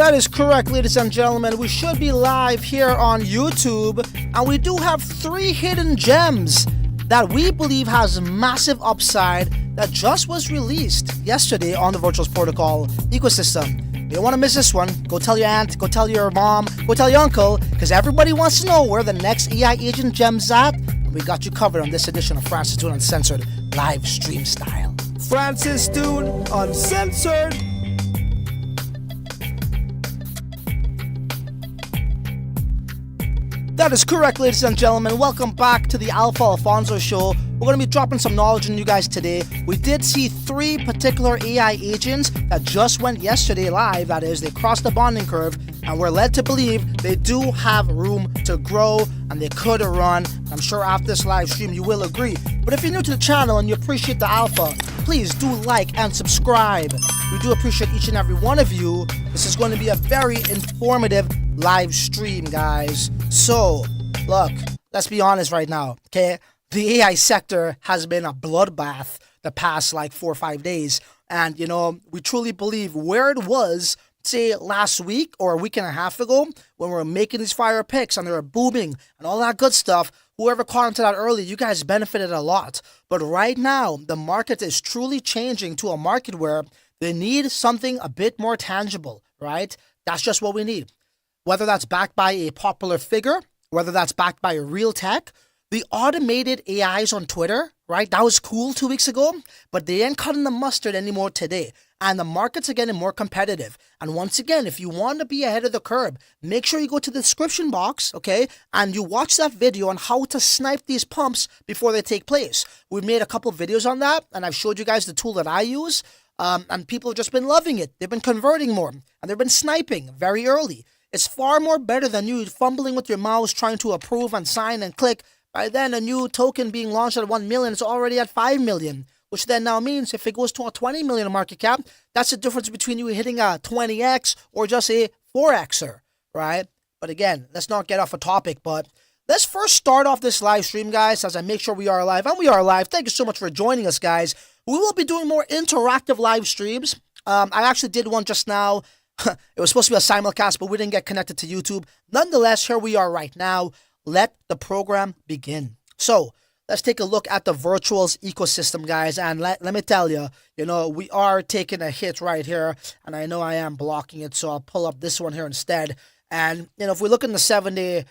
That is correct, ladies and gentlemen. We should be live here on YouTube, and we do have 3 hidden gems that we believe has massive upside that just was released yesterday on the Virtuals Protocol ecosystem. You don't want to miss this one. Go tell your aunt, go tell your mom, go tell your uncle, because everybody wants to know where the next AI agent gem's at. And we got you covered on this edition of Francis Dhun Uncensored, live stream style. Francis Dhun Uncensored. That is correct, ladies and gentlemen. Welcome back to the Alpha Alfonso Show. We're going to be dropping some knowledge on you guys today. We did see 3 particular AI agents that just went yesterday live. That is, they crossed the bonding curve, and we're led to believe they do have room to grow, and they could run. I'm sure after this live stream you will agree. But if you're new to the channel and you appreciate the Alpha, please do like and subscribe. We do appreciate each and every one of you. This is going to be a very informative live stream, guys. So, look, let's be honest right now, okay? The AI sector has been a bloodbath the past like 4 or 5 days. And, you know, we truly believe where it was, say, last week or a week and a half ago, when we were making these fire picks and they were booming and all that good stuff, whoever caught into that early, you guys benefited a lot. But right now, the market is truly changing to a market where they need something a bit more tangible, right? That's just what we need. Whether that's backed by a popular figure, whether that's backed by a real tech, the automated AIs on Twitter, right? That was cool 2 weeks ago, but they ain't cutting the mustard anymore today. And the markets are getting more competitive. And once again, if you want to be ahead of the curve, make sure you go to the description box, okay? And you watch that video on how to snipe these pumps before they take place. We've made a couple videos on that, and I've showed you guys the tool that I use. And people have just been loving it. They've been converting more, and they've been sniping very early. It's far more better than you fumbling with your mouse trying to approve and sign and click. By then, a new token being launched at 1 million is already at 5 million, which then now means if it goes to a 20 million market cap, that's the difference between you hitting a 20x or just a 4xer, right? But again, let's not get off a topic, but let's first start off this live stream, guys, as I make sure we are live. And we are live. Thank you so much for joining us, guys. We will be doing more interactive live streams. I actually did one just now. It was supposed to be a simulcast, but we didn't get connected to YouTube. Nonetheless, here we are right now. Let the program begin. So let's take a look at the Virtuals ecosystem, guys. And let me tell you, you know, we are taking a hit right here. And I know I am blocking it, so I'll pull up this one here instead. And, you know, if we look in the 7-day,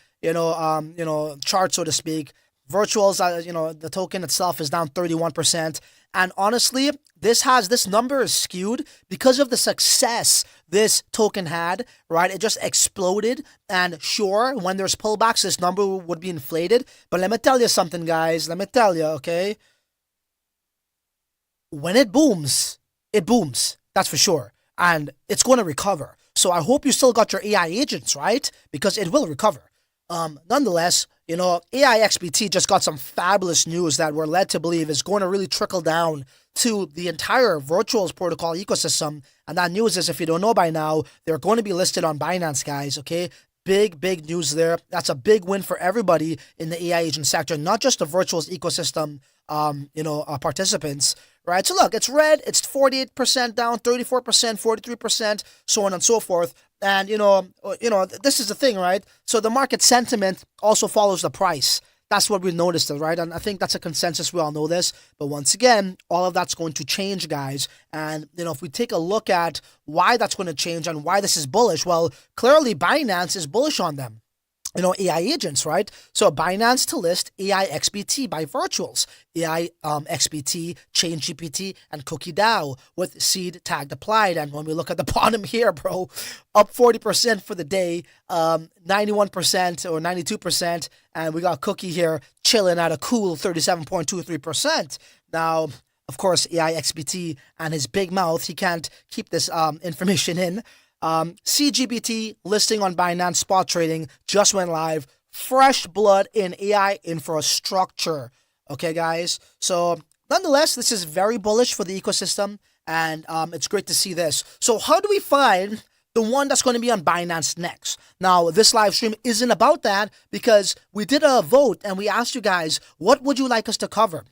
chart, so to speak, Virtuals, the token itself is down 31%. And honestly, this number is skewed because of the success this token had, right? It just exploded. And sure, when there's pullbacks, this number would be inflated. But let me tell you something, guys. Let me tell you, okay? When it booms. That's for sure. And it's going to recover. So I hope you still got your AI agents, right? Because it will recover. Nonetheless, you know, AI XBT just got some fabulous news that we're led to believe is going to really trickle down to the entire Virtuals Protocol ecosystem. And that news is, if you don't know by now, they're going to be listed on Binance, guys, okay? Big news there. That's a big win for everybody in the AI agent sector, not just the Virtuals ecosystem, participants, right? So look, it's red. It's 48% down, 34%, 43%, so on and so forth. And, this is the thing, right? So the market sentiment also follows the price. That's what we noticed, right? And I think that's a consensus. We all know this. But once again, all of that's going to change, guys. And, if we take a look at why that's going to change and why this is bullish, well, clearly Binance is bullish on them. AI agents, right? So Binance to list AI XBT by Virtuals, AI XBT, Chain GPT, and Cookie DAO with seed tagged applied. And when we look at the bottom here, bro, up 40% for the day, 91% or 92%. And we got Cookie here chilling at a cool 37.23%. Now, of course, AI XBT and his big mouth, he can't keep this information in. CGBT listing on Binance spot trading just went live. Fresh blood in AI infrastructure. Okay, guys. So nonetheless, this is very bullish for the ecosystem, and it's great to see this. So how do we find the one that's going to be on Binance next? Now, this live stream isn't about that because we did a vote and we asked you guys, what would you like us to cover?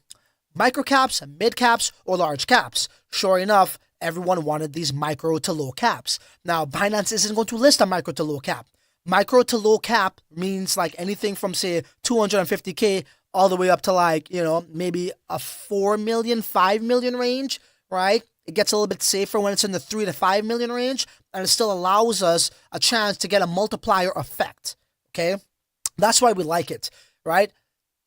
Micro caps, mid caps, or large caps? Sure enough, everyone wanted these micro to low caps. Now, Binance isn't going to list a micro to low cap. Micro to low cap means like anything from, say, 250K all the way up to like, maybe a 4 million, 5 million range, right? It gets a little bit safer when it's in the 3 to 5 million range, and it still allows us a chance to get a multiplier effect, okay? That's why we like it, right?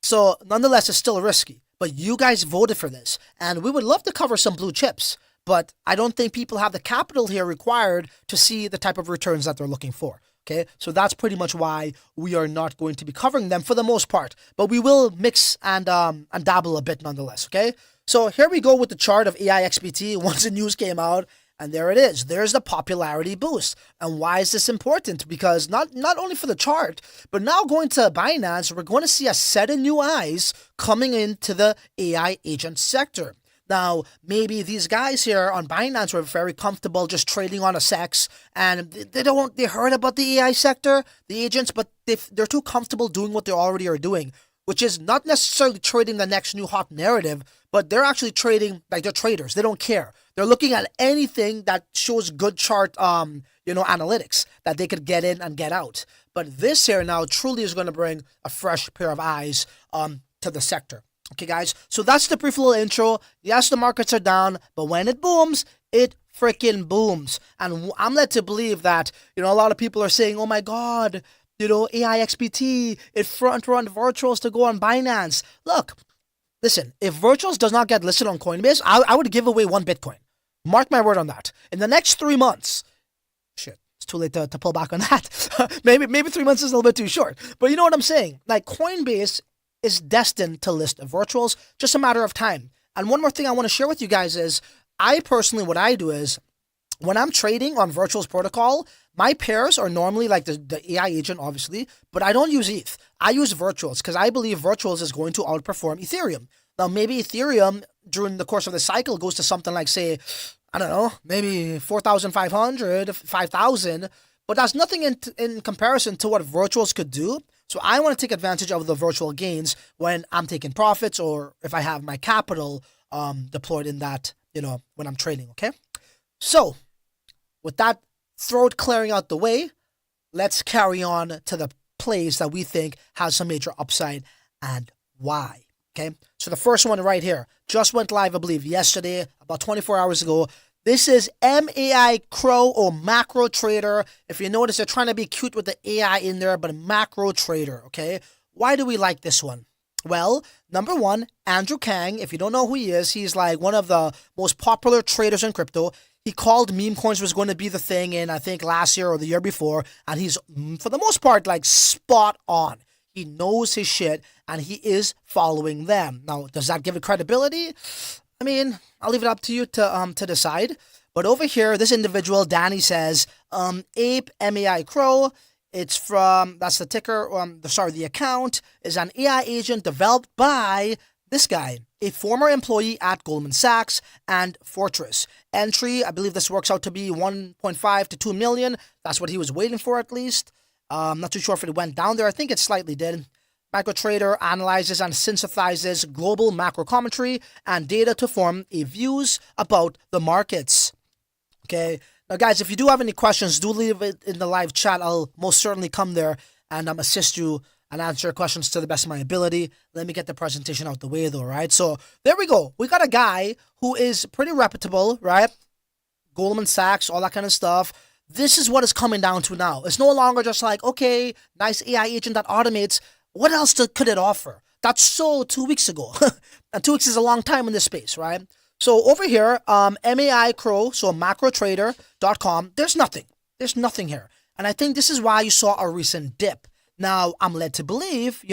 So nonetheless, it's still risky, but you guys voted for this, and we would love to cover some blue chips, but I don't think people have the capital here required to see the type of returns that they're looking for. Okay, so that's pretty much why we are not going to be covering them for the most part, but we will mix and dabble a bit nonetheless. Okay, so here we go with the chart of AIXBT once the news came out, and there it is. There's the popularity boost. And why is this important? Because not only for the chart, but now going to Binance, we're going to see a set of new eyes coming into the AI agent sector. Now, maybe these guys here on Binance were very comfortable just trading on a SEX, and they heard about the AI sector, the agents, but they're too comfortable doing what they already are doing, which is not necessarily trading the next new hot narrative, but they're actually trading, like they're traders. They don't care. They're looking at anything that shows good chart, analytics that they could get in and get out. But this here now truly is going to bring a fresh pair of eyes to the sector. Okay, guys, so that's the brief little intro. Yes, the markets are down, but when it booms, it freaking booms. And I'm led to believe that, a lot of people are saying, oh my God, AIXBT, it front-run virtuals to go on Binance. Look, listen, if virtuals does not get listed on Coinbase, I would give away 1 Bitcoin. Mark my word on that. In the next 3 months, shit, it's too late to pull back on that. maybe 3 months is a little bit too short. But you know what I'm saying? Like Coinbase is destined to list virtuals, just a matter of time. And one more thing I want to share with you guys is, I personally, what I do is, when I'm trading on virtuals protocol, my pairs are normally like the AI agent, obviously, but I don't use ETH. I use virtuals because I believe virtuals is going to outperform Ethereum. Now, maybe Ethereum during the course of the cycle goes to something like, say, I don't know, maybe 4,500, 5,000, but that's nothing in comparison to what virtuals could do. So I want to take advantage of the virtual gains when I'm taking profits, or if I have my capital deployed in that, when I'm trading, okay? So with that throat clearing out the way, let's carry on to the plays that we think has some major upside and why, okay? So the first one right here just went live, I believe, yesterday, about 24 hours ago. This is MAI Crow, or Macro Trader. If you notice, they're trying to be cute with the AI in there, but Macro Trader, okay? Why do we like this one? Well, number one, Andrew Kang. If you don't know who he is, he's like one of the most popular traders in crypto. He called meme coins was going to be the thing in, I think, last year or the year before, and he's, for the most part, like spot on. He knows his shit, and he is following them. Now, does that give it credibility? I mean, I'll leave it up to you to decide. But over here, this individual, Danny, says, Ape MAI Crow, it's from, that's the ticker, the account, is an AI agent developed by this guy, a former employee at Goldman Sachs and Fortress. Entry, I believe this works out to be 1.5 to 2 million. That's what he was waiting for, at least. I'm not too sure if it went down there. I think it slightly did. MicroTrader analyzes and synthesizes global macro commentary and data to form a views about the markets. Okay. Now, guys, if you do have any questions, do leave it in the live chat. I'll most certainly come there and assist you and answer your questions to the best of my ability. Let me get the presentation out the way, though, right? So there we go. We got a guy who is pretty reputable, right? Goldman Sachs, all that kind of stuff. This is what it's coming down to now. It's no longer just like, okay, nice AI agent that automates. What else could it offer? That's so 2 weeks ago. And 2 weeks is a long time in this space, right? So over here, MAI Crow, so macrotrader.com, there's nothing. There's nothing here. And I think this is why you saw a recent dip. Now, I'm led to believe,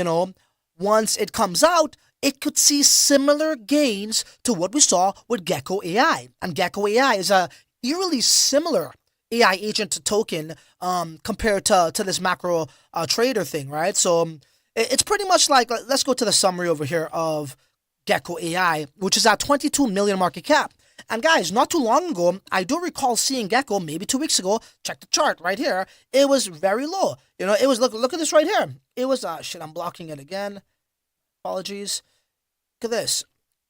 once it comes out, it could see similar gains to what we saw with Gecko AI. And Gecko AI is a eerily similar AI agent token compared to this macro trader thing, right? So it's pretty much like, let's go to the summary over here of Gecko AI, which is at 22 million market cap. And guys, not too long ago, I do recall seeing Gecko maybe 2 weeks ago. Check the chart right here. It was very low. It was, look at this right here. It was, shit, I'm blocking it again. Apologies. Look at this.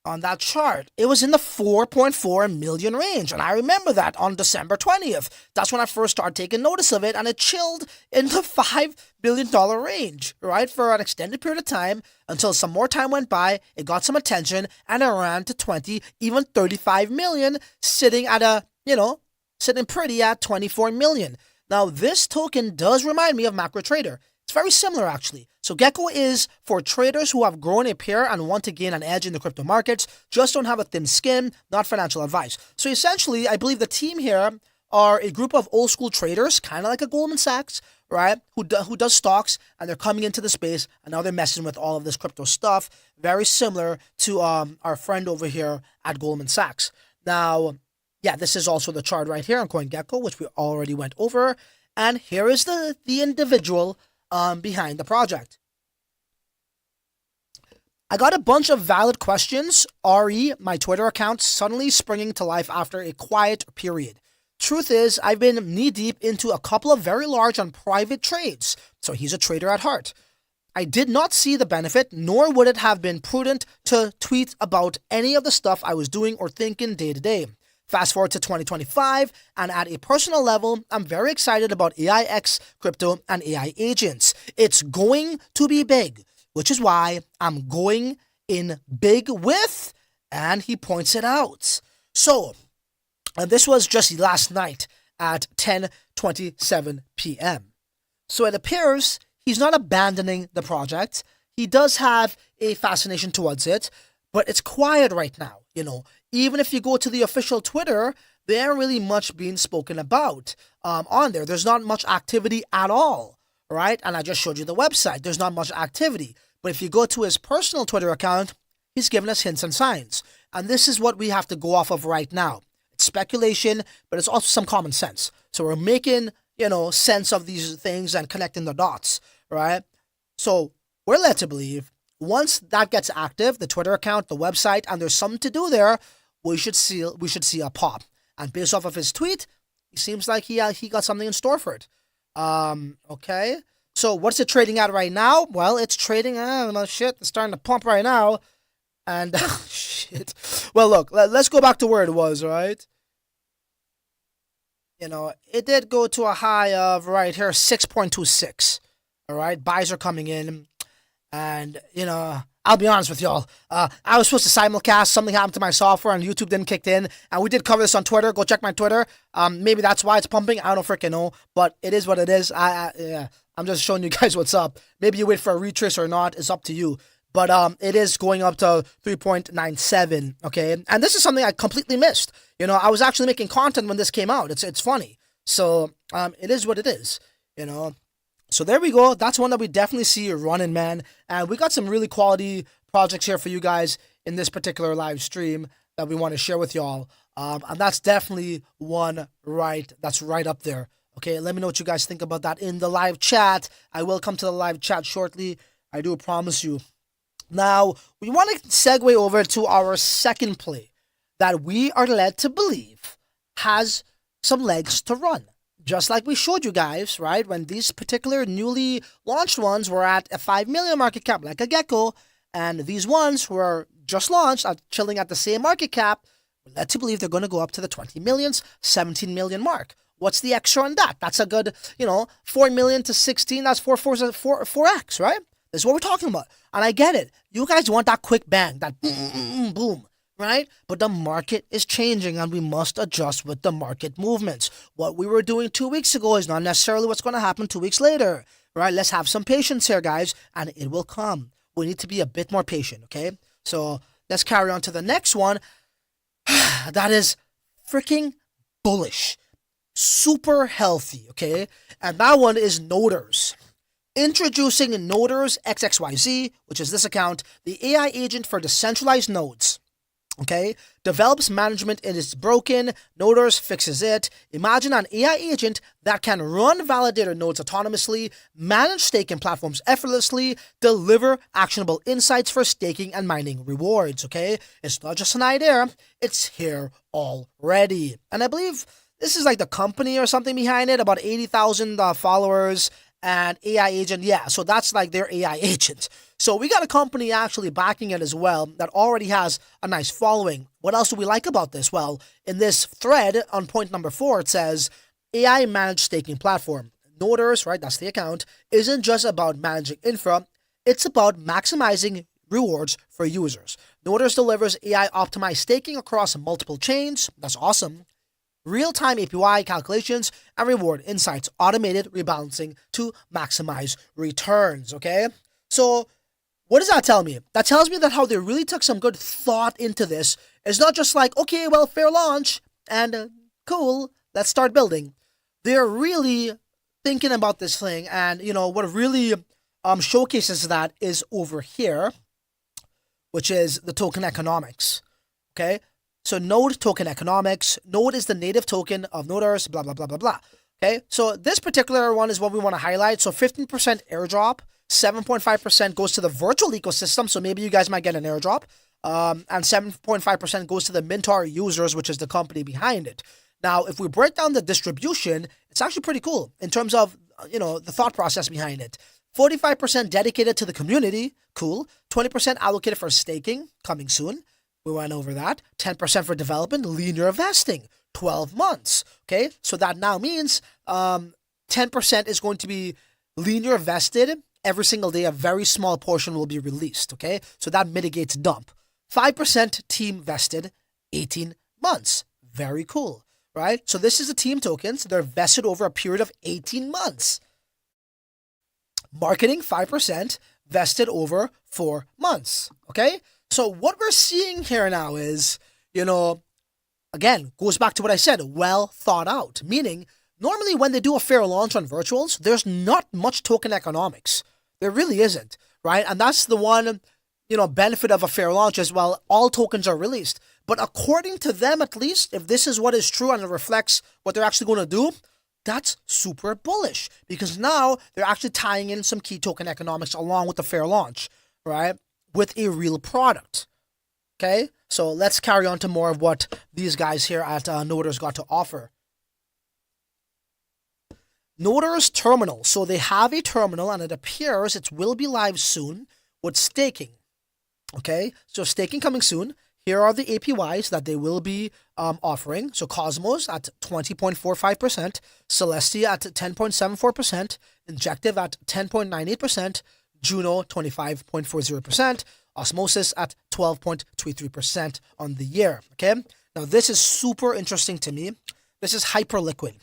on that chart. It was in the 4.4 million range. And I remember that on December 20th. That's when I first started taking notice of it. And it chilled in the $5 billion range, right? For an extended period of time until some more time went by. It got some attention and it ran to 20, even 35 million, sitting at sitting pretty at 24 million. Now, this token does remind me of MacroTrader. It's very similar, actually. So Gecko is for traders who have grown a pair and want to gain an edge in the crypto markets, just don't have a thin skin, not financial advice. So essentially, I believe the team here are a group of old school traders, kind of like a Goldman Sachs, right, who does stocks, and they're coming into the space, and now they're messing with all of this crypto stuff, very similar to our friend over here at Goldman Sachs. Now, yeah, this is also the chart right here on CoinGecko, which we already went over, and here is the individual behind the project. I got a bunch of valid questions. RE, my Twitter account, suddenly springing to life after a quiet period. Truth is, I've been knee-deep into a couple of very large and private trades, so he's a trader at heart. I did not see the benefit, nor would it have been prudent to tweet about any of the stuff I was doing or thinking day to day. Fast forward to 2025, and at a personal level, I'm very excited about AIX crypto and AI agents. It's going to be big, which is why I'm going in big with, and he points it out. So, this was just last night at 10:27 p.m. So it appears he's not abandoning the project. He does have a fascination towards it, but it's quiet right now, Even if you go to the official Twitter, there ain't really much being spoken about on there. There's not much activity at all, right? And I just showed you the website. There's not much activity. But if you go to his personal Twitter account, he's giving us hints and signs. And this is what we have to go off of right now. It's speculation, but it's also some common sense. So we're making, sense of these things and connecting the dots, right? So we're led to believe once that gets active, the Twitter account, the website, and there's something to do there, we should see a pop. And based off of his tweet, he seems like he got something in store for it. Okay. So what's it trading at right now? Well, it's trading, it's starting to pump right now. And, shit. Well, look, let's go back to where it was, right? It did go to a high of, right here, 6.26. All right, buys are coming in. And, I'll be honest with y'all. I was supposed to simulcast. Something happened to my software and YouTube didn't kick in. And we did cover this on Twitter. Go check my Twitter. Maybe that's why it's pumping. I don't freaking know. But it is what it is. I'm just showing you guys what's up. Maybe you wait for a retrace or not. It's up to you. But it is going up to 3.97. Okay. And this is something I completely missed. I was actually making content when this came out. It's funny. So it is what it is. So there we go. That's one that we definitely see running, man. And we got some really quality projects here for you guys in this particular live stream that we want to share with y'all. And that's definitely one that's right up there. Okay, let me know what you guys think about that in the live chat. I will come to the live chat shortly. I do promise you. Now, we want to segue over to our second play that we are led to believe has some legs to run. Just like we showed you guys, right? When these particular newly launched ones were at a 5 million market cap, like a Gecko, and these ones who are just launched are chilling at the same market cap, we're led to believe they're going to go up to the 20 millions, 17 million mark. What's the extra on that? That's a good, 4 million to 16, that's 4x, right? This is what we're talking about. And I get it. You guys want that quick bang, that boom, boom. Right? But the market is changing and we must adjust with the market movements. What we were doing 2 weeks ago is not necessarily what's going to happen 2 weeks later. Right? Let's have some patience here, guys, and it will come. We need to be a bit more patient, okay? So let's carry on to the next one. That is freaking bullish. Super healthy, okay? And that one is Noderzz. Introducing Noderzz XXYZ, which is this account, the AI agent for decentralized nodes. Okay, develops management it is broken, Noderzz fixes it. Imagine an AI agent that can run validator nodes autonomously, manage staking platforms effortlessly, deliver actionable insights for staking and mining rewards, okay? It's not just an idea, it's here already. And I believe this is like the company or something behind it, about 80,000 followers, And AI agent, yeah, so that's like their AI agent. So we got a company actually backing it as well that already has a nice following. What else do we like about this? Well, in this thread on point number 4, it says AI managed staking platform. Noderzz, right, that's the account, isn't just about managing infra, it's about maximizing rewards for users. Noderzz delivers AI optimized staking across multiple chains. That's awesome. Real-time APY calculations and reward insights, automated rebalancing to maximize returns, okay? So what does that tell me? That tells me that how they really took some good thought into this. It's not just like, okay, well, fair launch, and cool, let's start building. They're really thinking about this thing, and, you know, what really showcases that is over here, which is the token economics, okay? So Node token economics. Node is the native token of Noderzz, blah, blah, blah, blah, blah. Okay, so this particular one is what we want to highlight. So 15% airdrop, 7.5% goes to the virtual ecosystem. So maybe you guys might get an airdrop. And 7.5% goes to the Mintar users, which is the company behind it. Now, if we break down the distribution, it's actually pretty cool in terms of, you know, the thought process behind it. 45% dedicated to the community, cool. 20% allocated for staking, coming soon. We went over that. 10% for development, linear vesting, 12 months. Okay, so that now means 10% is going to be linear vested every single day. A very small portion will be released. Okay, so that mitigates dump. 5% team vested, 18 months. Very cool, right? So this is the team tokens. They're vested over a period of 18 months. Marketing, 5%, vested over 4 months. Okay. So what we're seeing here now is, you know, again, goes back to what I said, well thought out. Meaning, normally when they do a fair launch on virtuals, there's not much token economics. There really isn't, right? And that's the one, you know, benefit of a fair launch as well. All tokens are released. But according to them, at least, if this is what is true and it reflects what they're actually going to do, that's super bullish. Because now they're actually tying in some key token economics along with the fair launch, right? With a real product. Okay, so let's carry on to more of what these guys here at Noderzz got to offer. Noderzz terminal. So they have a terminal, and it appears it will be live soon with staking. Okay, so staking coming soon. Here are the APYs that they will be offering. So Cosmos at 20.45%, Celestia at 10.74%, Injective at 10.98%, Juno 25.40%, Osmosis at 12.23% on the year. Okay, now this is super interesting to me. This is Hyperliquid.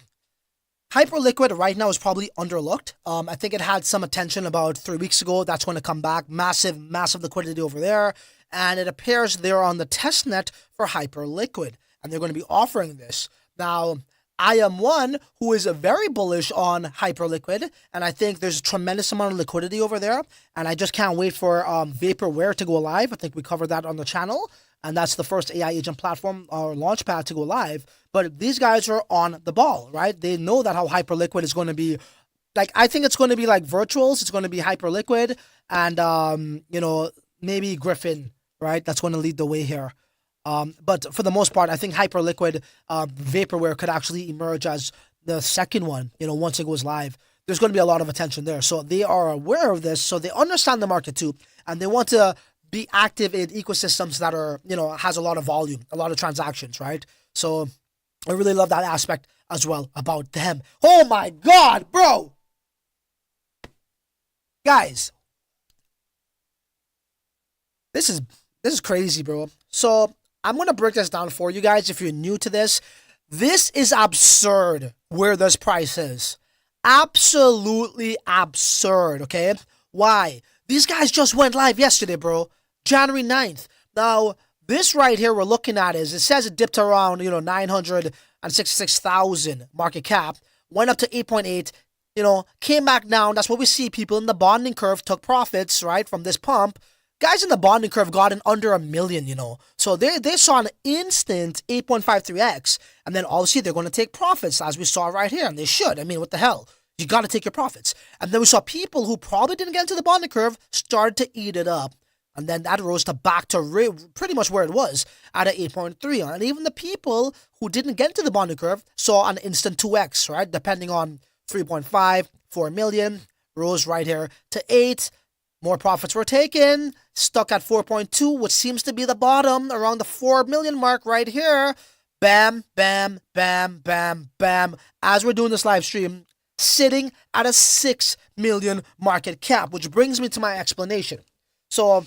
Hyperliquid right now is probably underlooked. I think it had some attention about 3 weeks ago. That's going to come back. Massive liquidity over there. And it appears they're on the test net for Hyperliquid. And they're going to be offering this. Now, I am one who is very bullish on Hyperliquid, and I think there's a tremendous amount of liquidity over there, and I just can't wait for Vaporware to go live. I think we covered that on the channel, and that's the first AI agent platform or launchpad to go live. But these guys are on the ball, right? They know that how Hyperliquid is going to be, like, I think it's going to be like virtuals. It's going to be Hyperliquid and, you know, maybe Griffin, right? That's going to lead the way here. But for the most part, I think Hyperliquid, Vaporware could actually emerge as the second one, you know, once it goes live. There's going to be a lot of attention there. So they are aware of this, so they understand the market too, and they want to be active in ecosystems that are, you know, has a lot of volume, a lot of transactions, right? So I really love that aspect as well about them. Oh my God, bro! Guys, this is crazy, bro. So I'm going to break this down for you guys if you're new to this. This is absurd where this price is. Absolutely absurd, okay? Why? These guys just went live yesterday, bro. January 9th. Now, this right here we're looking at is, it says it dipped around, you know, 966,000 market cap, went up to 8.8, you know, came back down. That's what we see. People in the bonding curve took profits, right, from this pump. Guys in the bonding curve got in under $1 million, you know. So they saw an instant 8.53x. And then obviously they're going to take profits, as we saw right here. And they should. I mean, what the hell? You got to take your profits. And then we saw people who probably didn't get into the bonding curve started to eat it up. And then that rose to back to pretty much where it was at an 8.3. And even the people who didn't get into the bonding curve saw an instant 2x, right? Depending on 3.5, 4 million, rose right here to 8. More profits were taken, stuck at 4.2, which seems to be the bottom, around the 4 million mark right here. Bam, bam, bam, bam, bam. As we're doing this live stream, sitting at a 6 million market cap, which brings me to my explanation. So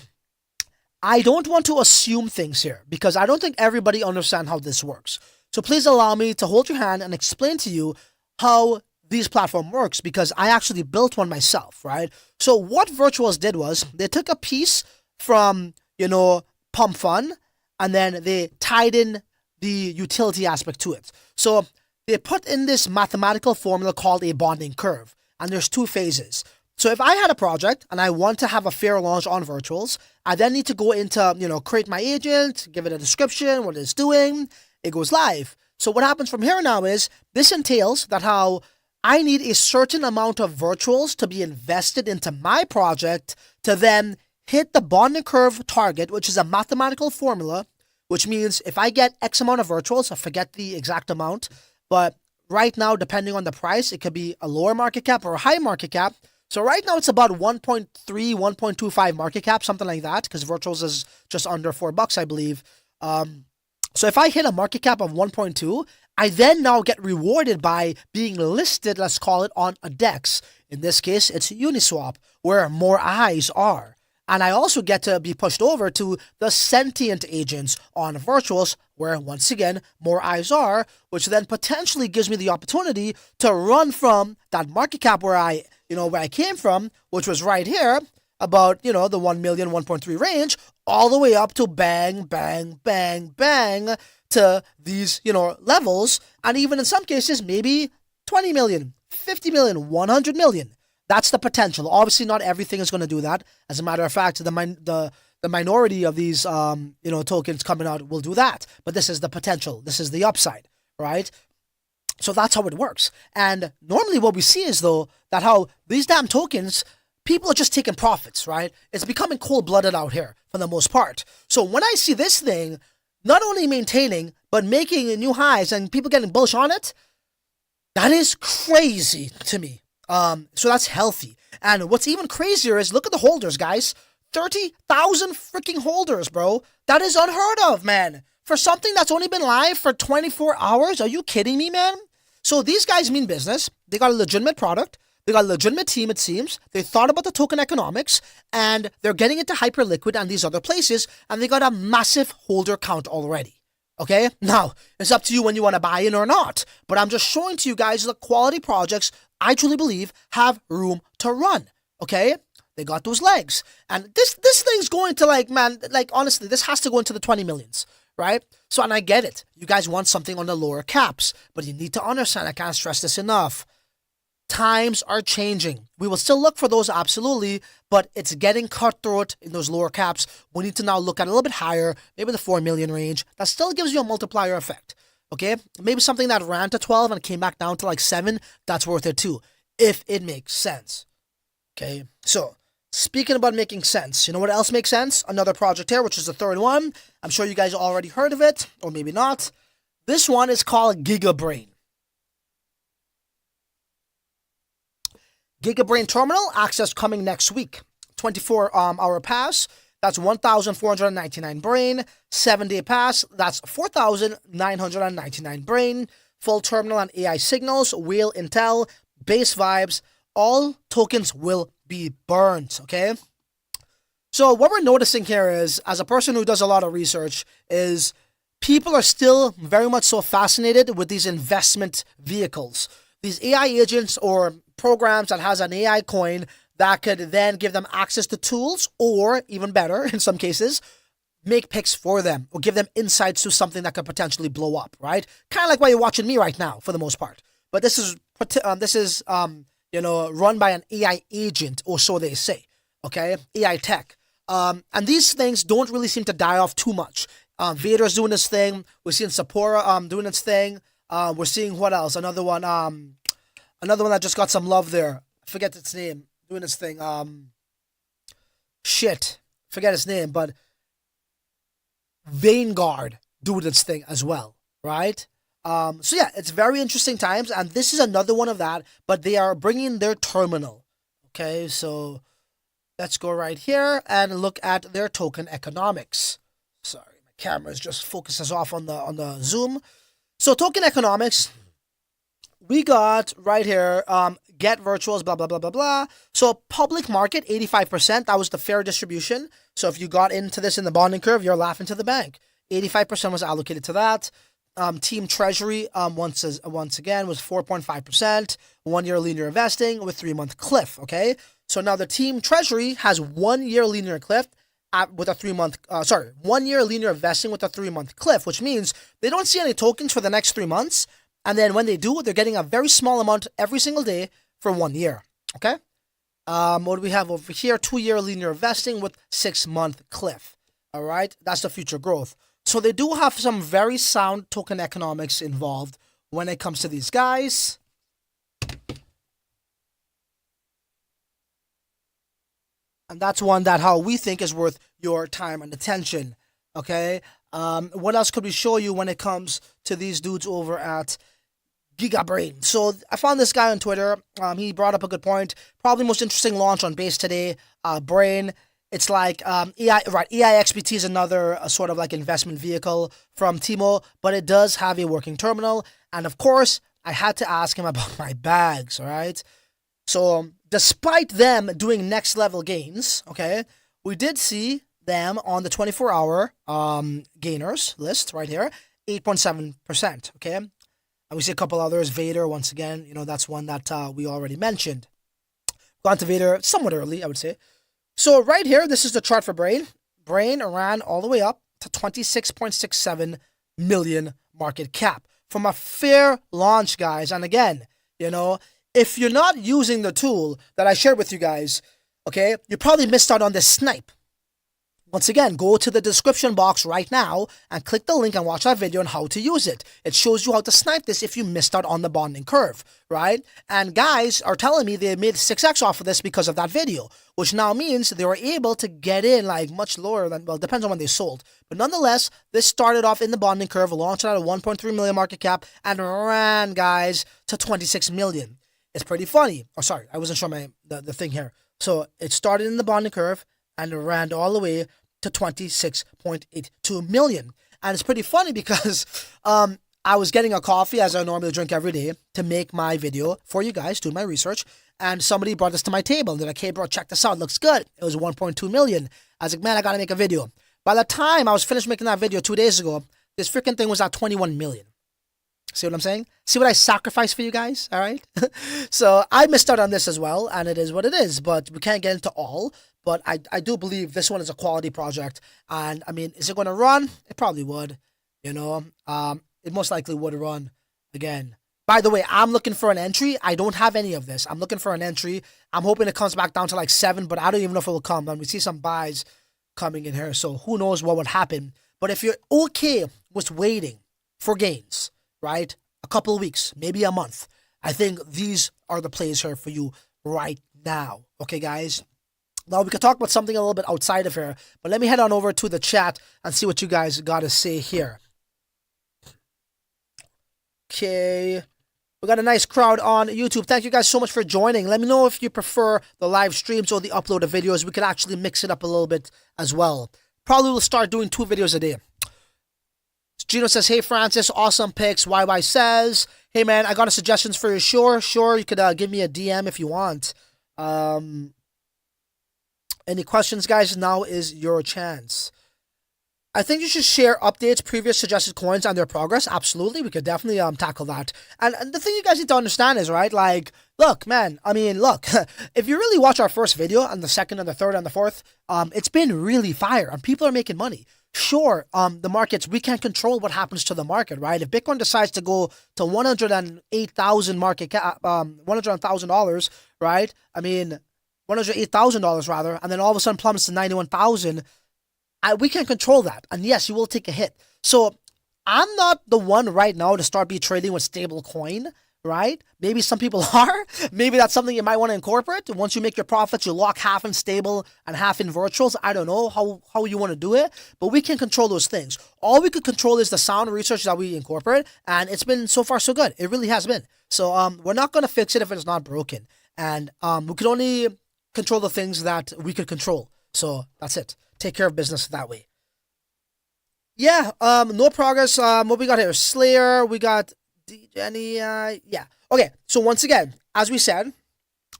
I don't want to assume things here because I don't think everybody understands how this works. So please allow me to hold your hand and explain to you how these platform works because I actually built one myself, right? So what Virtuals did was they took a piece from, Pump Fun and then they tied in the utility aspect to it. So they put in this mathematical formula called a bonding curve, and there's 2 phases. So if I had a project and I want to have a fair launch on Virtuals, I then need to go into, create my agent, give it a description, what it's doing, it goes live. So what happens from here now is this entails that how I need a certain amount of Virtuals to be invested into my project to then hit the bonding curve target, which is a mathematical formula, which means if I get X amount of Virtuals, I forget the exact amount, but right now, depending on the price, it could be a lower market cap or a high market cap. So right now it's about 1.3, 1.25 market cap, something like that, because Virtuals is just under $4, I believe. So if I hit a market cap of 1.2, I then now get rewarded by being listed, let's call it, on a DEX. In this case, it's Uniswap, where more eyes are. And I also get to be pushed over to the sentient agents on Virtuals, where once again, more eyes are, which then potentially gives me the opportunity to run from that market cap where I came from, which was right here, about, the 1 million, 1.3 range, all the way up to bang, bang, bang, bang to these, levels. And even in some cases, maybe 20 million, 50 million, 100 million. That's the potential. Obviously, not everything is going to do that. As a matter of fact, the minority of these, tokens coming out will do that. But this is the potential. This is the upside, right? So that's how it works. And normally what we see is, though, that how these damn tokens, people are just taking profits, right? It's becoming cold-blooded out here for the most part. So when I see this thing not only maintaining, but making new highs and people getting bullish on it, that is crazy to me. So that's healthy. And what's even crazier is look at the holders, guys. 30,000 freaking holders, bro. That is unheard of, man. For something that's only been live for 24 hours? Are you kidding me, man? So these guys mean business. They got a legitimate product. They got a legitimate team, it seems. They thought about the token economics, and they're getting into Hyperliquid and these other places, and they got a massive holder count already. Okay? Now, it's up to you when you want to buy in or not, but I'm just showing to you guys the quality projects I truly believe have room to run. Okay? They got those legs. And this thing's going to honestly, this has to go into the 20 millions. Right? So, and I get it. You guys want something on the lower caps, but you need to understand, I can't stress this enough. Times are changing. We will still look for those, absolutely, but it's getting cutthroat in those lower caps. We need to now look at a little bit higher, maybe the 4 million range. That still gives you a multiplier effect. Okay? Maybe something that ran to 12 and came back down to 7, that's worth it too, if it makes sense. Okay? So, speaking about making sense, you know what else makes sense? Another project here, which is the third one. I'm sure you guys already heard of it, or maybe not. This one is called Gigabrain. Gigabrain terminal access coming next week. 24-hour pass, that's 1,499 brain. 7-day pass, that's 4,999 brain. Full terminal and AI signals, whale intel, base vibes, all tokens will be burned, okay? So what we're noticing here is, as a person who does a lot of research, is people are still very much so fascinated with these investment vehicles. These AI agents or programs that has an AI coin that could then give them access to tools, or even better, in some cases, make picks for them or give them insights to something that could potentially blow up, right? Kind of like why you're watching me right now, for the most part. But this is run by an AI agent, or so they say, okay? AI tech. And these things don't really seem to die off too much. Vader's doing this thing. We're seeing Sapora doing its thing. We're seeing what else? Another one that just got some love there. I forget its name. Doing its thing. Forget its name, but Vanguard doing its thing as well, right? So yeah, it's very interesting times, and this is another one of that, but they are bringing their terminal. Okay, so let's go right here and look at their token economics. Sorry, my camera is just focuses off on the zoom. So token economics, we got right here, get virtuals, blah, blah, blah, blah, blah. So public market, 85%, that was the fair distribution. So if you got into this in the bonding curve, you're laughing to the bank. 85% was allocated to that. Team treasury, once again, was 4.5%. 1 year linear investing with 3-month cliff, okay? So now the team treasury has 1 year linear cliff with a 3-month, 1 year linear investing with a 3-month cliff, which means they don't see any tokens for the next 3 months. And then when they do, they're getting a very small amount every single day for 1 year, okay? What do we have over here? 2 year linear investing with 6-month cliff, all right? That's the future growth. So they do have some very sound token economics involved when it comes to these guys. And that's one that how we think is worth your time and attention, okay? What else could we show you when it comes to these dudes over at Gigabrain? So I found this guy on Twitter. He brought up a good point. Probably most interesting launch on base today. Brain. It's like EIXBT is another sort of like investment vehicle from Timo, but it does have a working terminal. And of course, I had to ask him about my bags, all right? So despite them doing next level gains, okay, we did see them on the 24-hour gainers list right here, 8.7%, okay? And we see a couple others, Vader, once again, you know, that's one that we already mentioned. Gone to Vader somewhat early, I would say. So right here, this is the chart for Brain. Brain ran all the way up to 26.67 million market cap from a fair launch, guys. And again, you know, if you're not using the tool that I shared with you guys, okay, you probably missed out on this snipe. Once again, go to the description box right now and click the link and watch that video on how to use it. It shows you how to snipe this if you missed out on the bonding curve, right? And guys are telling me they made 6x off of this because of that video, which now means they were able to get in like much lower than, well, depends on when they sold. But nonetheless, this started off in the bonding curve, launched at a 1.3 million market cap and ran, guys, to 26 million. It's pretty funny. Oh, sorry, I wasn't sure the thing here. So it started in the bonding curve and ran all the way to 26.82 million. And it's pretty funny because I was getting a coffee, as I normally drink every day, to make my video for you guys, do my research, and somebody brought this to my table. They're like, hey bro, check this out, looks good. It was 1.2 million. I was like, man, I gotta make a video. By the time I was finished making that video 2 days ago, this freaking thing was at 21 million. See what I'm saying? See what I sacrificed for you guys, all right? So I missed out on this as well, and it is what it is, but we can't get into all. But I do believe this one is a quality project. And, I mean, is it going to run? It probably would, you know. It most likely would run again. By the way, I'm looking for an entry. I don't have any of this. I'm looking for an entry. I'm hoping it comes back down to like 7, but I don't even know if it will come. And we see some buys coming in here, so who knows what would happen. But if you're okay with waiting for gains, right, a couple of weeks, maybe a month, I think these are the plays here for you right now. Okay, guys? Now, we could talk about something a little bit outside of here, but let me head on over to the chat and see what you guys got to say here. Okay. We got a nice crowd on YouTube. Thank you guys so much for joining. Let me know if you prefer the live streams or the upload of videos. We could actually mix it up a little bit as well. Probably will start doing 2 videos a day. Gino says, hey, Francis, awesome picks. YY says, hey, man, I got a suggestions for you. Sure, you could give me a DM if you want. Any questions, guys? Now is your chance. I think you should share updates, previous suggested coins, and their progress. Absolutely, we could definitely tackle that. And the thing you guys need to understand is, right, like, look, man, I mean, look, if you really watch our first video, and the second, and the third, and the fourth, it's been really fire, and people are making money. Sure, the markets, we can't control what happens to the market, right? If Bitcoin decides to go to $108,000 market cap, $100,000, right? I mean, $108,000 rather, and then all of a sudden plummets to 91,000. We can't control that, and yes, you will take a hit. So I'm not the one right now to start be trading with stable coin, right? Maybe some people are. Maybe that's something you might want to incorporate. Once you make your profits, you lock half in stable and half in virtuals. I don't know how you want to do it, but we can control those things. All we could control is the sound research that we incorporate, and it's been so far so good. It really has been. So we're not going to fix it if it's not broken. And we can only control the things that we could control. So that's it. Take care of business that way. Yeah, no progress. What we got here? Slayer, we got Jenny, yeah. Okay, so once again, as we said,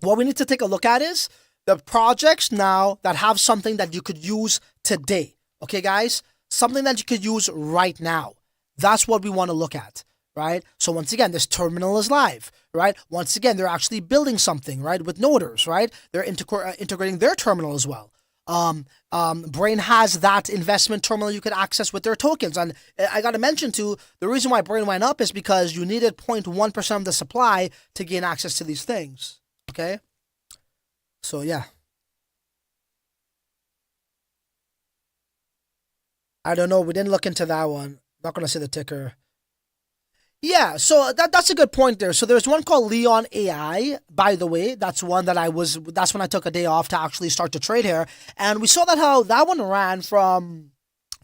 what we need to take a look at is the projects now that have something that you could use today. Okay, guys? Something that you could use right now. That's what we want to look at, right? So once again, this terminal is live, right? Once again, they're actually building something, right? With Noderzz, right? They're integrating their terminal as well. Brain has that investment terminal you could access with their tokens. And I got to mention too, the reason why Brain went up is because you needed 0.1% of the supply to gain access to these things. Okay. So yeah. I don't know. We didn't look into that one. Not going to say the ticker. Yeah, so that's a good point there. So there's one called Leon AI, by the way. That's one that that's when I took a day off to actually start to trade here. And we saw how that one ran from,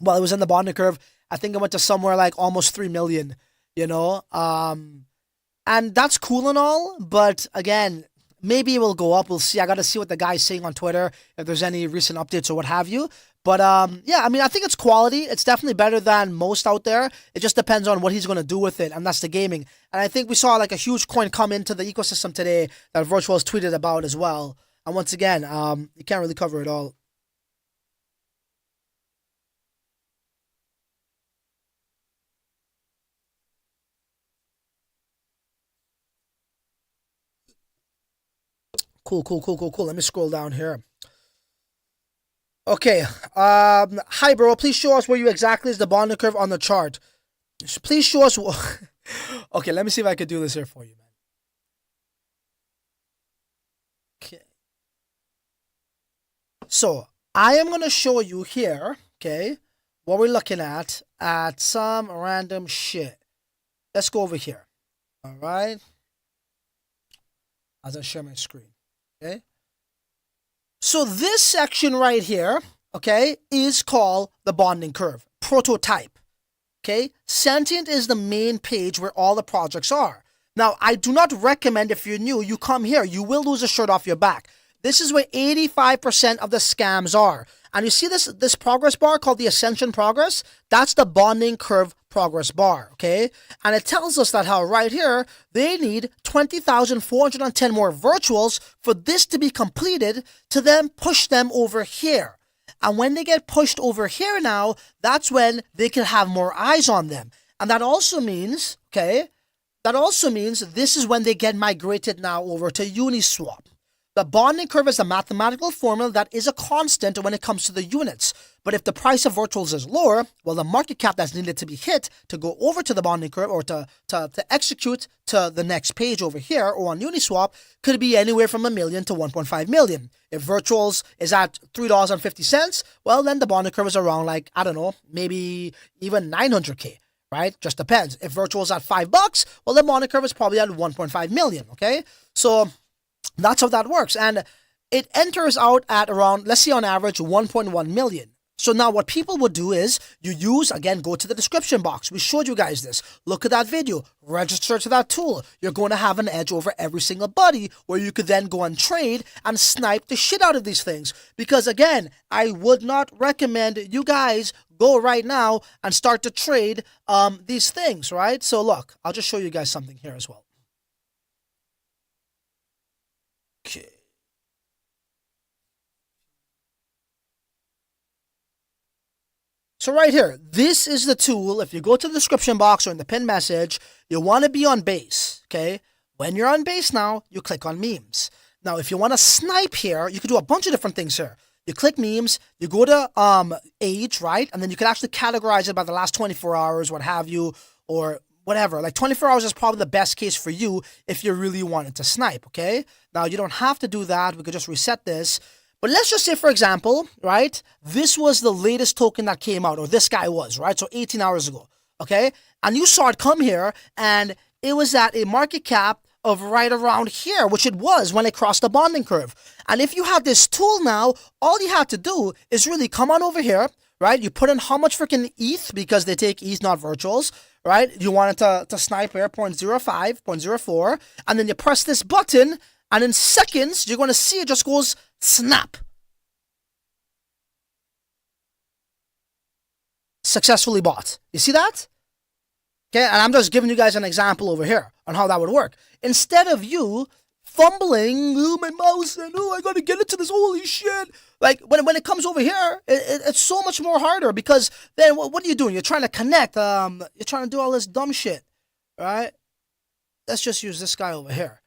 well, it was in the bonding curve. I think it went to somewhere like almost 3 million, you know. And that's cool and all, but again, maybe it will go up. We'll see. I got to see what the guy's saying on Twitter, if there's any recent updates or what have you. But yeah, I mean, I think it's quality. It's definitely better than most out there. It just depends on what he's going to do with it, and that's the gaming. And I think we saw like a huge coin come into the ecosystem today that Virtual's tweeted about as well. And once again, you can't really cover it all. Cool. Let me scroll down here. Okay. Hi, bro. Please show us where you exactly is the bonding curve on the chart. Please show us. Okay, let me see if I could do this here for you, man. Okay. So I am gonna show you here. Okay, what we're looking at some random shit. Let's go over here. All right. As I share my screen. Okay. So this section right here, okay, is called the bonding curve, prototype. Okay, Sentient is the main page where all the projects are. Now, I do not recommend if you're new, you come here, you will lose a shirt off your back. This is where 85% of the scams are. And you see this progress bar called the Ascension Progress? That's the bonding curve progress bar, okay? And it tells us that how right here, they need 20,410 more virtuals for this to be completed to then push them over here. And when they get pushed over here now, that's when they can have more eyes on them. And that also means, okay, this is when they get migrated now over to Uniswap. The bonding curve is a mathematical formula that is a constant when it comes to the units. But if the price of virtuals is lower, well, the market cap that's needed to be hit to go over to the bonding curve or to execute to the next page over here or on Uniswap could be anywhere from $1 million to 1.5 million. If virtuals is at $3.50, well, then the bonding curve is around like, I don't know, maybe even 900K. Right? Just depends. If virtual is at $5, well, the bonding curve is probably at 1.5 million. Okay. So that's how that works. And it enters out at around, let's say on average, 1.1 million. So now what people would do is you use, again, go to the description box. We showed you guys this. Look at that video. Register to that tool. You're going to have an edge over every single buddy where you could then go and trade and snipe the shit out of these things. Because again, I would not recommend you guys go right now and start to trade these things, right? So look, I'll just show you guys something here as well. Okay. So right here, this is the tool. If you go to the description box or in the pinned message, you want to be on base, okay? When you're on base now, you click on memes. Now, if you want to snipe here, you can do a bunch of different things here. You click memes, you go to age, right? And then you can actually categorize it by the last 24 hours, what have you, or whatever. Like 24 hours is probably the best case for you if you really wanted to snipe, okay? Now, you don't have to do that. We could just reset this. But let's just say, for example, right, this was the latest token that came out, or this guy was, right? So 18 hours ago, okay? And you saw it come here, and it was at a market cap of right around here, which it was when it crossed the bonding curve. And if you have this tool now, all you have to do is really come on over here, right? You put in how much freaking ETH, because they take ETH, not virtuals, right? You want it to snipe here, 0.05, 0.04, and then you press this button, and in seconds, you're going to see it just goes snap. Successfully bought. You see that? Okay, and I'm just giving you guys an example over here on how that would work. Instead of you fumbling, oh, my mouse, and oh, I gotta get into this, holy shit. Like, when it comes over here, it's so much more harder, because then what are you doing? You're trying to connect, you're trying to do all this dumb shit, right? Let's just use this guy over here.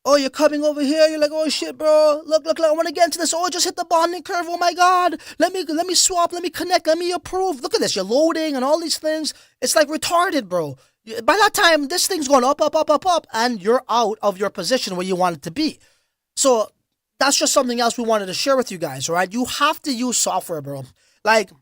Oh, you're coming over here. You're like, oh shit, bro. Look, I want to get into this. Oh, I just hit the bonding curve. Oh my god. Let me swap. Let me connect. Let me approve. Look at this. You're loading and all these things. It's like retarded, bro. By that time, this thing's going up, and you're out of your position where you want it to be. So that's just something else we wanted to share with you guys, right? You have to use software, bro. Like,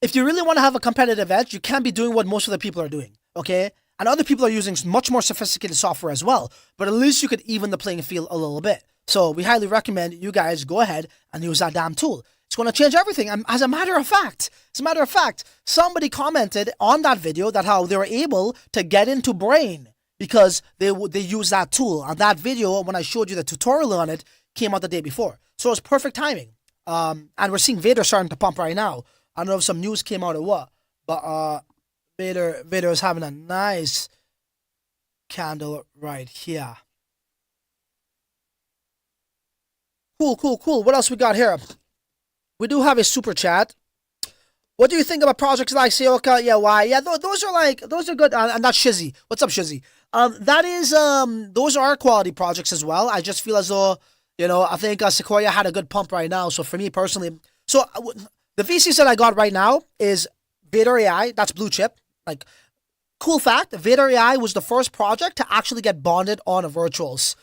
if you really want to have a competitive edge, you can't be doing what most of the people are doing, okay? And other people are using much more sophisticated software as well. But at least you could even the playing field a little bit. So we highly recommend you guys go ahead and use that damn tool. It's going to change everything. And as a matter of fact, somebody commented on that video that how they were able to get into Brain because they use that tool. And that video, when I showed you the tutorial on it, came out the day before. So it was perfect timing. And we're seeing Vader starting to pump right now. I don't know if some news came out or what. But Vader is having a nice candle right here. Cool. What else we got here? We do have a super chat. What do you think about projects like Seoka? Yeah, why? Yeah, those are good. And that's Shizzy. What's up, Shizzy? Those are quality projects as well. I just feel as though, I think Sequoia had a good pump right now. So for me personally, the VCs that I got right now is Vader AI. That's blue chip. Like, cool fact, Vader AI was the first project to actually get bonded on a virtuals.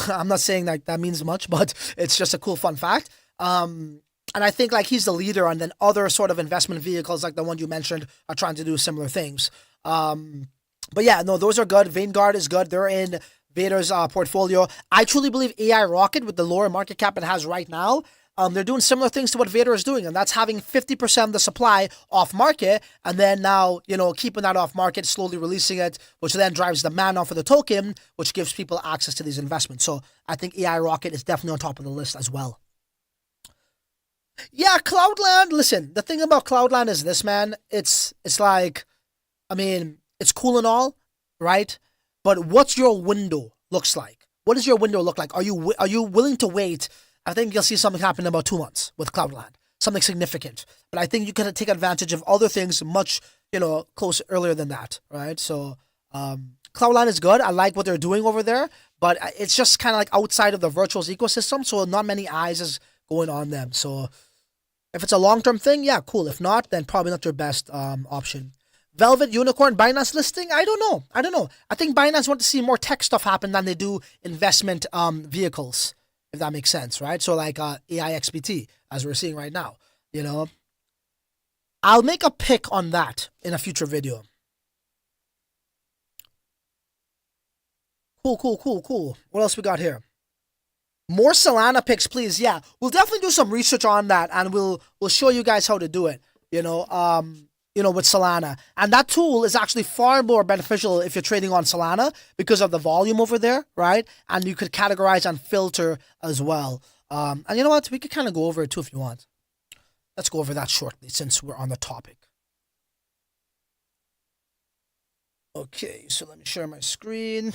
I'm not saying that means much, but it's just a cool fun fact. And I think like he's the leader, and then other sort of investment vehicles like the one you mentioned are trying to do similar things. But yeah, no, those are good. Vanguard is good. They're in Vader's portfolio. I truly believe AI Rocket, with the lower market cap it has right now, they're doing similar things to what Vader is doing, and that's having 50% of the supply off market, and then now, keeping that off market, slowly releasing it, which then drives demand off of the token, which gives people access to these investments. So I think AI Rocket is definitely on top of the list as well. Yeah, Cloudland. Listen, the thing about Cloudland is this, man. It's like, it's cool and all, right? But what's your window looks like? What does your window look like? Are you willing to wait? I think you'll see something happen in about 2 months with Cloudland. Something significant. But I think you can take advantage of other things much, close earlier than that, right? So, Cloudland is good. I like what they're doing over there, but it's just kind of like outside of the virtuals ecosystem, so not many eyes is going on them. So, if it's a long-term thing, yeah, cool. If not, then probably not your best option. Velvet Unicorn Binance listing? I don't know. I think Binance want to see more tech stuff happen than they do investment vehicles, if that makes sense, right? So like AIXPT, as we're seeing right now, I'll make a pick on that in a future video. Cool. What else we got here? More Solana picks, please. Yeah, we'll definitely do some research on that, and we'll show you guys how to do it, with Solana. And that tool is actually far more beneficial if you're trading on Solana because of the volume over there, right? And you could categorize and filter as well. And you know what? We could kind of go over it too if you want. Let's go over that shortly since we're on the topic. Okay, so let me share my screen.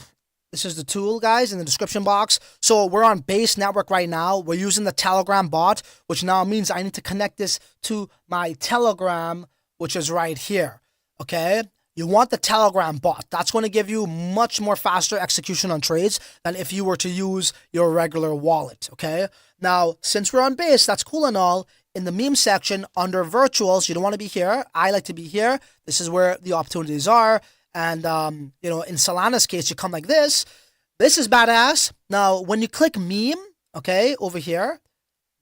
This is the tool, guys, in the description box. So we're on Base Network right now. We're using the Telegram bot, which now means I need to connect this to my Telegram, which is right here, okay? You want the Telegram bot. That's going to give you much more faster execution on trades than if you were to use your regular wallet, okay? Now, since we're on Base, that's cool and all. In the meme section, under virtuals, you don't want to be here. I like to be here. This is where the opportunities are. And, in Solana's case, you come like this. This is badass. Now, when you click meme, okay, over here,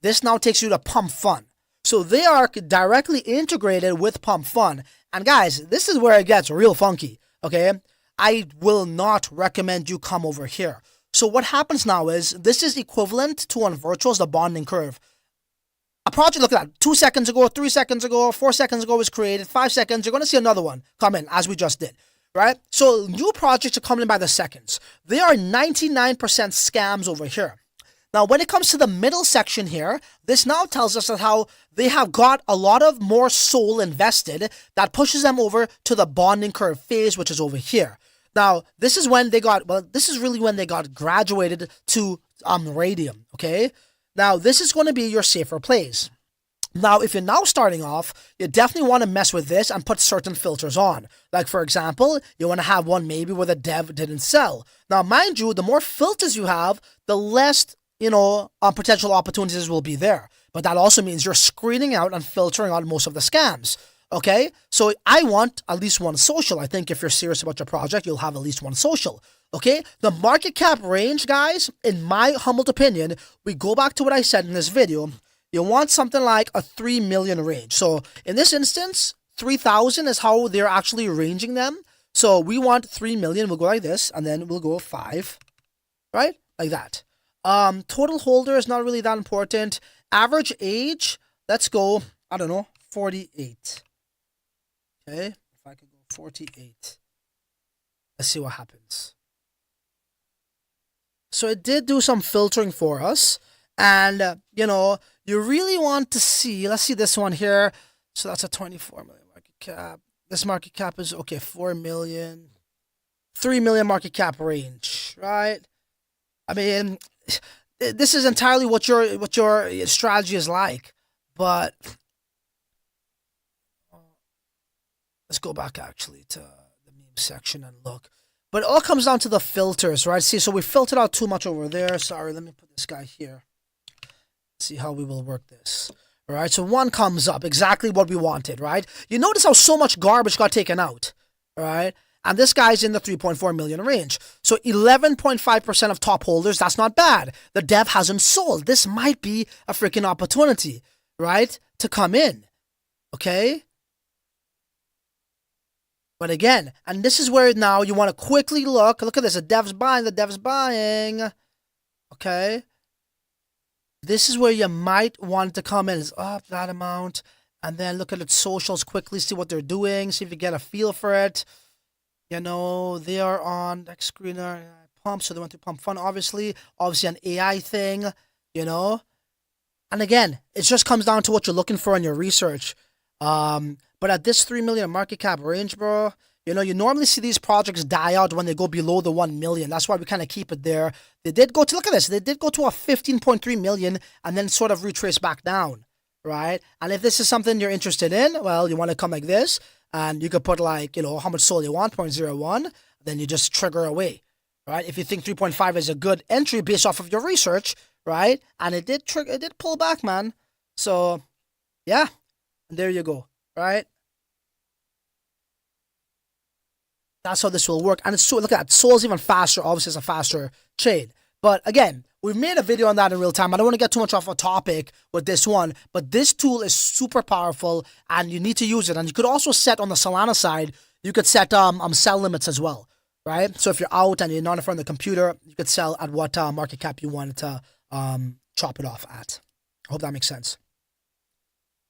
this now takes you to Pump Fun. So they are directly integrated with Pump Fun. And guys, this is where it gets real funky, okay? I will not recommend you come over here. So what happens now is, this is equivalent to on virtuals, the bonding curve. A project, look at that, 2 seconds ago, 3 seconds ago, 4 seconds ago was created, 5 seconds, you're going to see another one come in, as we just did, right? So new projects are coming in by the seconds. There are 99% scams over here. Now, when it comes to the middle section here, this now tells us that how they have got a lot of more soul invested that pushes them over to the bonding curve phase, which is over here. Now, this is when they got, well, this is really when they got graduated to radium, okay? Now, this is going to be your safer plays. Now, if you're now starting off, you definitely want to mess with this and put certain filters on. Like, for example, you want to have one maybe where the dev didn't sell. Now, mind you, the more filters you have, the less, potential opportunities will be there. But that also means you're screening out and filtering out most of the scams. Okay? So I want at least one social. I think if you're serious about your project, you'll have at least one social. Okay? The market cap range, guys, in my humbled opinion, we go back to what I said in this video. You want something like a 3 million range. So in this instance, 3,000 is how they're actually ranging them. So we want 3 million. We'll go like this, and then we'll go 5. Right? Like that. Total holder is not really that important. Average age, let's go, I don't know, 48. Okay? If I could go 48. Let's see what happens. So it did do some filtering for us. And, you really want to see, let's see this one here. So that's a 24 million market cap. This market cap is, okay, 4 million. 3 million market cap range, right? I mean, this is entirely what your strategy is like. But let's go back actually to the meme section and look. But it all comes down to the filters, right? See, so we filtered out too much over there. Sorry, let me put this guy here. See how we will work this. All right, so one comes up, exactly what we wanted, right? You notice how so much garbage got taken out, all right? And this guy's in the 3.4 million range. So 11.5% of top holders, that's not bad. The dev hasn't sold. This might be a freaking opportunity, right? To come in, okay? But again, and this is where now you want to quickly look. Look at this. The dev's buying. Okay. This is where you might want to come in. It's up that amount. And then look at its socials quickly. See what they're doing. See if you get a feel for it. They are on next screener pump. So they went to pump fun, obviously. Obviously an AI thing, And again, it just comes down to what you're looking for in your research. But at this 3 million market cap range, bro, you normally see these projects die out when they go below the 1 million. That's why we kind of keep it there. They did go to, look at this, they did go to a 15.3 million and then sort of retrace back down, right? And if this is something you're interested in, well, you want to come like this, and you could put like, how much soul you want, 0.01, then you just trigger away, right? If you think 3.5 is a good entry based off of your research, right? And it did pull back, man. So, yeah, and there you go. Right? That's how this will work. And it's so, look at that. Soul's even faster. Obviously, it's a faster trade. But again, we've made a video on that in real time. I don't want to get too much off a topic with this one. But this tool is super powerful and you need to use it. And you could also set on the Solana side, you could set sell limits as well. Right? So if you're out and you're not in front of the computer, you could sell at what market cap you want to chop it off at. I hope that makes sense.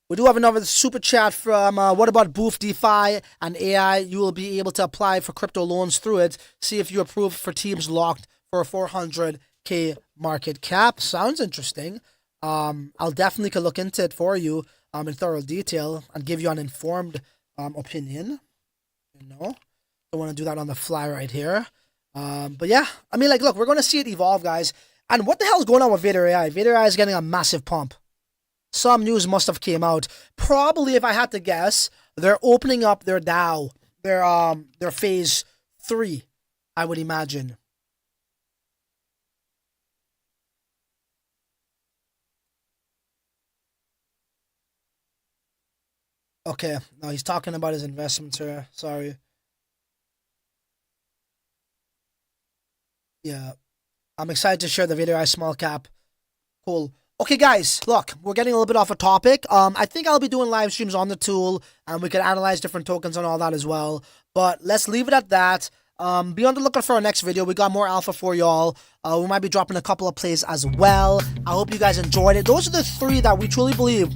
We do have another super chat from, what about Booth DeFi and AI? You will be able to apply for crypto loans through it. See if you approve for teams locked for a 400K market cap. Sounds interesting. I'll definitely look into it for you in thorough detail and give you an informed opinion. Don't want to do that on the fly right here. But yeah, I mean, look, we're going to see it evolve, guys. And what the hell is going on with Vader AI? Vader AI is getting a massive pump. Some news must have came out. Probably, if I had to guess, they're opening up their DAO, their phase 3, I would imagine. Okay, no, he's talking about his investments here. Sorry. Yeah, I'm excited to share the Vader AI small cap. Cool. Okay, guys, look, we're getting a little bit off a topic. I think I'll be doing live streams on the tool, and we can analyze different tokens and all that as well. But let's leave it at that. Be on the lookout for our next video. We got more alpha for y'all. We might be dropping a couple of plays as well. I hope you guys enjoyed it. Those are the 3 that we truly believe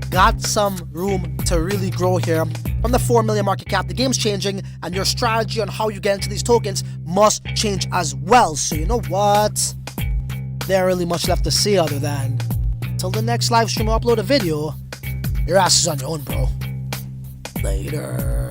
got some room to really grow here. From the 4 million market cap, the game's changing, and your strategy on how you get into these tokens must change as well. So you know what? There ain't really much left to say other than till the next live stream or upload a video, your ass is on your own, bro. Later.